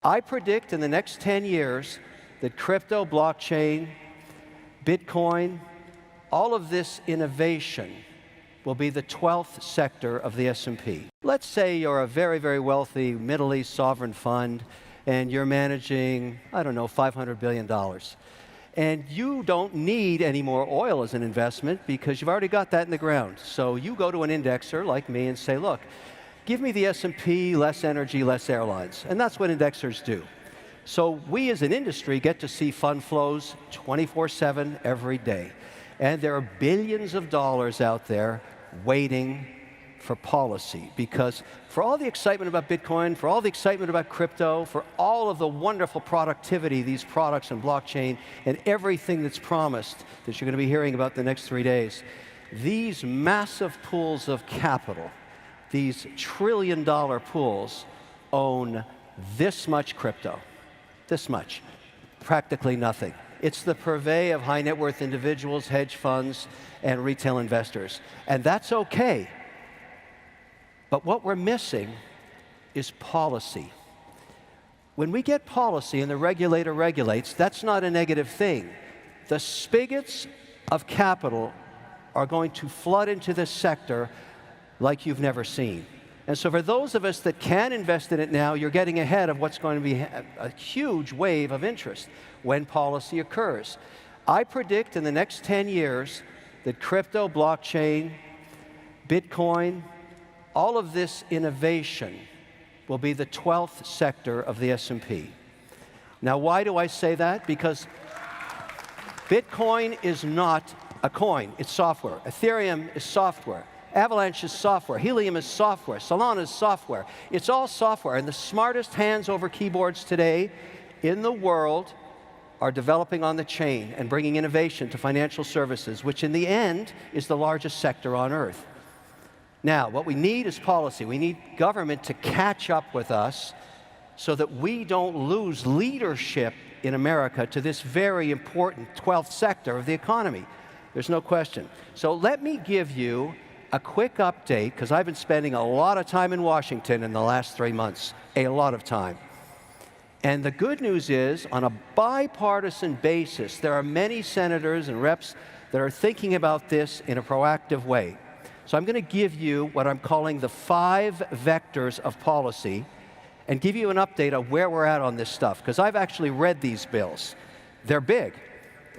I predict in the next 10 years that crypto, blockchain, Bitcoin, all of this innovation will be the 12th sector of the S&P. Let's say you're a very, very wealthy Middle East sovereign fund, and you're managing, I don't know, $500 billion. And you don't need any more oil as an investment because you've already got that in the ground. So you go to an indexer like me and say, look, give me the S&P, less energy, less airlines. And that's what indexers do. So we as an industry get to see fund flows 24/7 every day. And there are billions of dollars out there waiting for policy, because for all the excitement about Bitcoin, for all the excitement about crypto, for all of the wonderful productivity, these products and blockchain, and everything that's promised that you're going to be hearing about the next 3 days, these massive pools of capital, these trillion-dollar pools, own this much crypto, this much, practically nothing. It's the purvey of high net worth individuals, hedge funds, and retail investors. And that's okay. But what we're missing is policy. When we get policy and the regulator regulates, that's not a negative thing. The spigots of capital are going to flood into this sector like you've never seen. And so for those of us that can invest in it now, you're getting ahead of what's going to be a huge wave of interest when policy occurs. I predict in the next 10 years that crypto, blockchain, Bitcoin, all of this innovation will be the 12th sector of the S&P. Now, why do I say that? Because Bitcoin is not a coin, it's software. Ethereum is software. Avalanche is software. Helium is software. Solana is software. It's all software. And the smartest hands over keyboards today in the world are developing on the chain and bringing innovation to financial services, which in the end is the largest sector on earth. Now, what we need is policy. We need government to catch up with us so that we don't lose leadership in America to this very important 12th sector of the economy. There's no question. So let me give you a quick update, because I've been spending a lot of time in Washington in the last 3 months, a lot of time. And the good news is, on a bipartisan basis, there are many senators and reps that are thinking about this in a proactive way. So I'm going to give you what I'm calling the 5 vectors of policy and give you an update on where we're at on this stuff, because I've actually read these bills. They're big.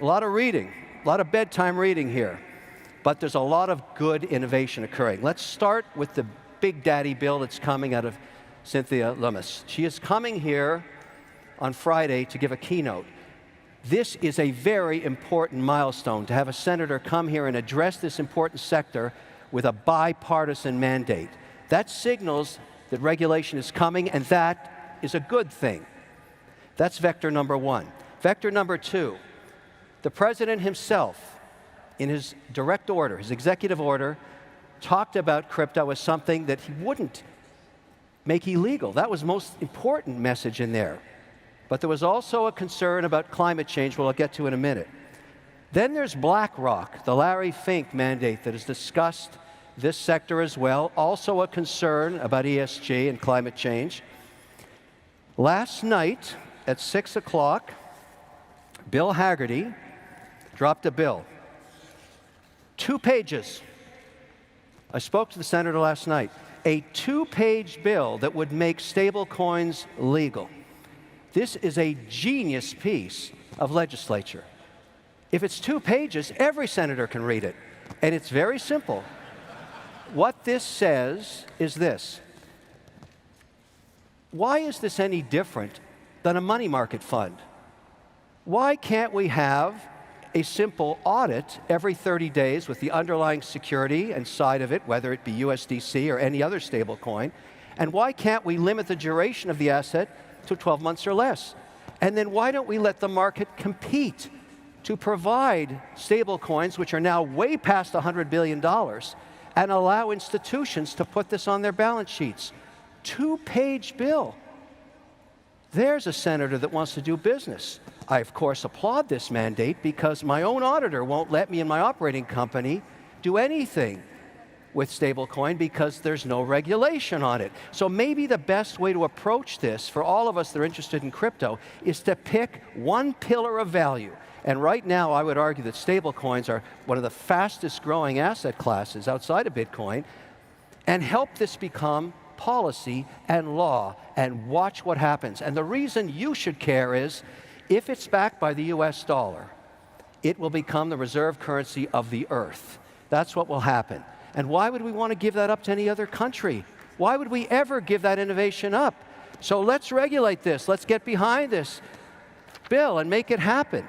A lot of reading, a lot of bedtime reading here. But there's a lot of good innovation occurring. Let's start with the big daddy bill that's coming out of Cynthia Lummis. She is coming here on Friday to give a keynote. This is a very important milestone, to have a senator come here and address this important sector with a bipartisan mandate. That signals that regulation is coming, and that is a good thing. That's vector number 1. Vector number 2, the president himself, in his direct order, his executive order, talked about crypto as something that he wouldn't make illegal. That was the most important message in there. But there was also a concern about climate change, which I'll get to in a minute. Then there's BlackRock, the Larry Fink mandate that has discussed this sector as well, also a concern about ESG and climate change. Last night at 6 o'clock, Bill Hagerty dropped a bill. 2 pages. I spoke to the senator last night. A 2-page bill that would make stable coins legal. This is a genius piece of legislature. If it's 2 pages, every senator can read it. And it's very simple. What this says is this. Why is this any different than a money market fund? Why can't we have a simple audit every 30 days with the underlying security inside of it, whether it be USDC or any other stable coin? And why can't we limit the duration of the asset to 12 months or less? And then why don't we let the market compete to provide stable coins, which are now way past $100 billion, and allow institutions to put this on their balance sheets? 2-page bill. There's a senator that wants to do business. I, of course, applaud this mandate because my own auditor won't let me and my operating company do anything with stablecoin because there's no regulation on it. So maybe the best way to approach this for all of us that are interested in crypto is to pick one pillar of value. And right now, I would argue that stablecoins are one of the fastest growing asset classes outside of Bitcoin, and help this become policy and law, and watch what happens. And the reason you should care is, if it's backed by the US dollar, it will become the reserve currency of the earth. That's what will happen. And why would we want to give that up to any other country? Why would we ever give that innovation up? So let's regulate this. Let's get behind this bill and make it happen.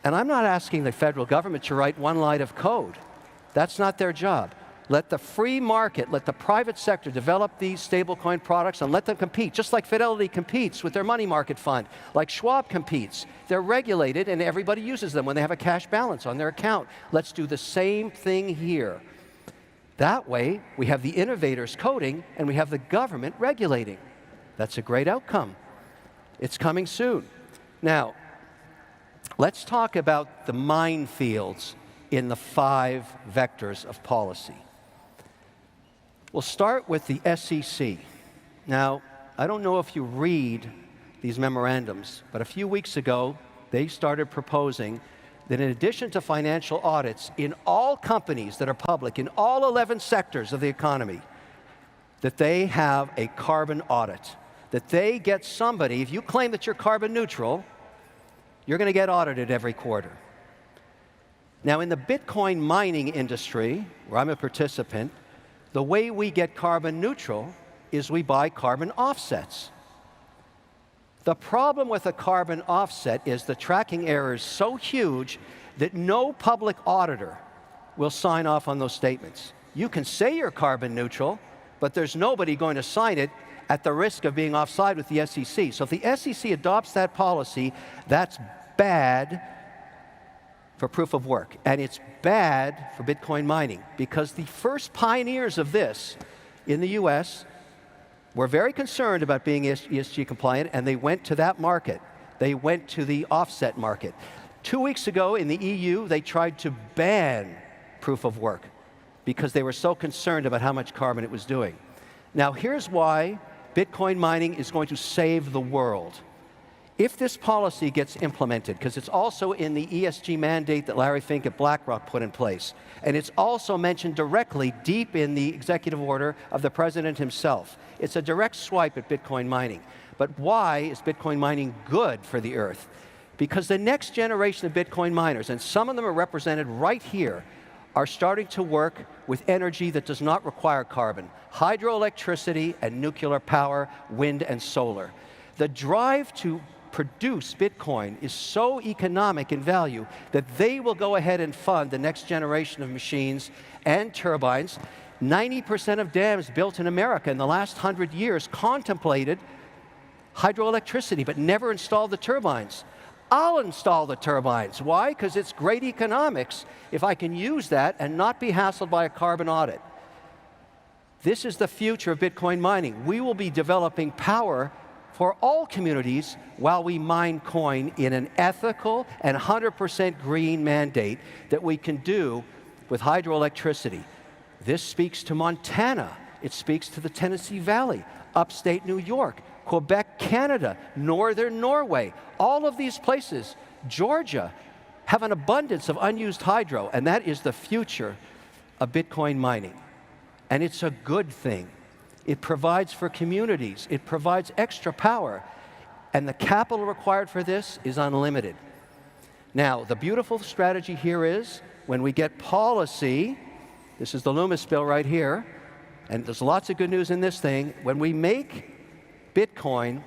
And I'm not asking the federal government to write one line of code. That's not their job. Let the free market, let the private sector develop these stablecoin products and let them compete, just like Fidelity competes with their money market fund, like Schwab competes. They're regulated and everybody uses them when they have a cash balance on their account. Let's do the same thing here. That way, we have the innovators coding and we have the government regulating. That's a great outcome. It's coming soon. Now, let's talk about the minefields in the 5 vectors of policy. We'll start with the SEC. Now, I don't know if you read these memorandums, but a few weeks ago, they started proposing that in addition to financial audits in all companies that are public, in all 11 sectors of the economy, that they have a carbon audit. That they get somebody, if you claim that you're carbon neutral, you're going to get audited every quarter. Now, in the Bitcoin mining industry, where I'm a participant, the way we get carbon neutral is we buy carbon offsets. The problem with a carbon offset is the tracking error is so huge that no public auditor will sign off on those statements. You can say you're carbon neutral, but there's nobody going to sign it at the risk of being offside with the SEC. So if the SEC adopts that policy, that's bad for proof of work. And it's bad for Bitcoin mining, because the first pioneers of this in the US were very concerned about being ESG compliant, and they went to that market. They went to the offset market. 2 weeks ago in the EU, they tried to ban proof of work because they were so concerned about how much carbon it was doing. Now, here's why Bitcoin mining is going to save the world. If this policy gets implemented, because it's also in the ESG mandate that Larry Fink at BlackRock put in place, and it's also mentioned directly deep in the executive order of the president himself. It's a direct swipe at Bitcoin mining. But why is Bitcoin mining good for the earth? Because the next generation of Bitcoin miners, and some of them are represented right here, are starting to work with energy that does not require carbon. Hydroelectricity and nuclear power, wind and solar. The drive to produce Bitcoin is so economic in value that they will go ahead and fund the next generation of machines and turbines. 90% of dams built in America in the last 100 years contemplated hydroelectricity, but never installed the turbines. I'll install the turbines. Why? Because it's great economics if I can use that and not be hassled by a carbon audit. This is the future of Bitcoin mining. We will be developing power for all communities while we mine coin in an ethical and 100% green mandate that we can do with hydroelectricity. This speaks to Montana. It speaks to the Tennessee Valley, upstate New York, Quebec, Canada, northern Norway. All of these places, Georgia, have an abundance of unused hydro, and that is the future of Bitcoin mining. And it's a good thing. It provides for communities. It provides extra power. And the capital required for this is unlimited. Now, the beautiful strategy here is when we get policy, this is the Loomis bill right here, and there's lots of good news in this thing, when we make Bitcoin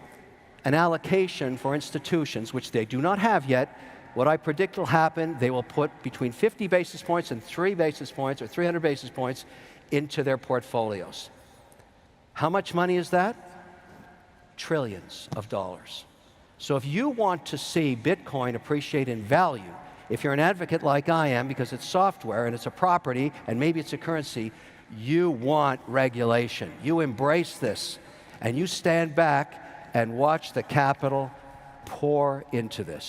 an allocation for institutions, which they do not have yet, what I predict will happen, they will put between 50 basis points and 3 basis points or 300 basis points into their portfolios. How much money is that? Trillions of dollars. So if you want to see Bitcoin appreciate in value, if you're an advocate like I am, because it's software and it's a property and maybe it's a currency, you want regulation. You embrace this and you stand back and watch the capital pour into this.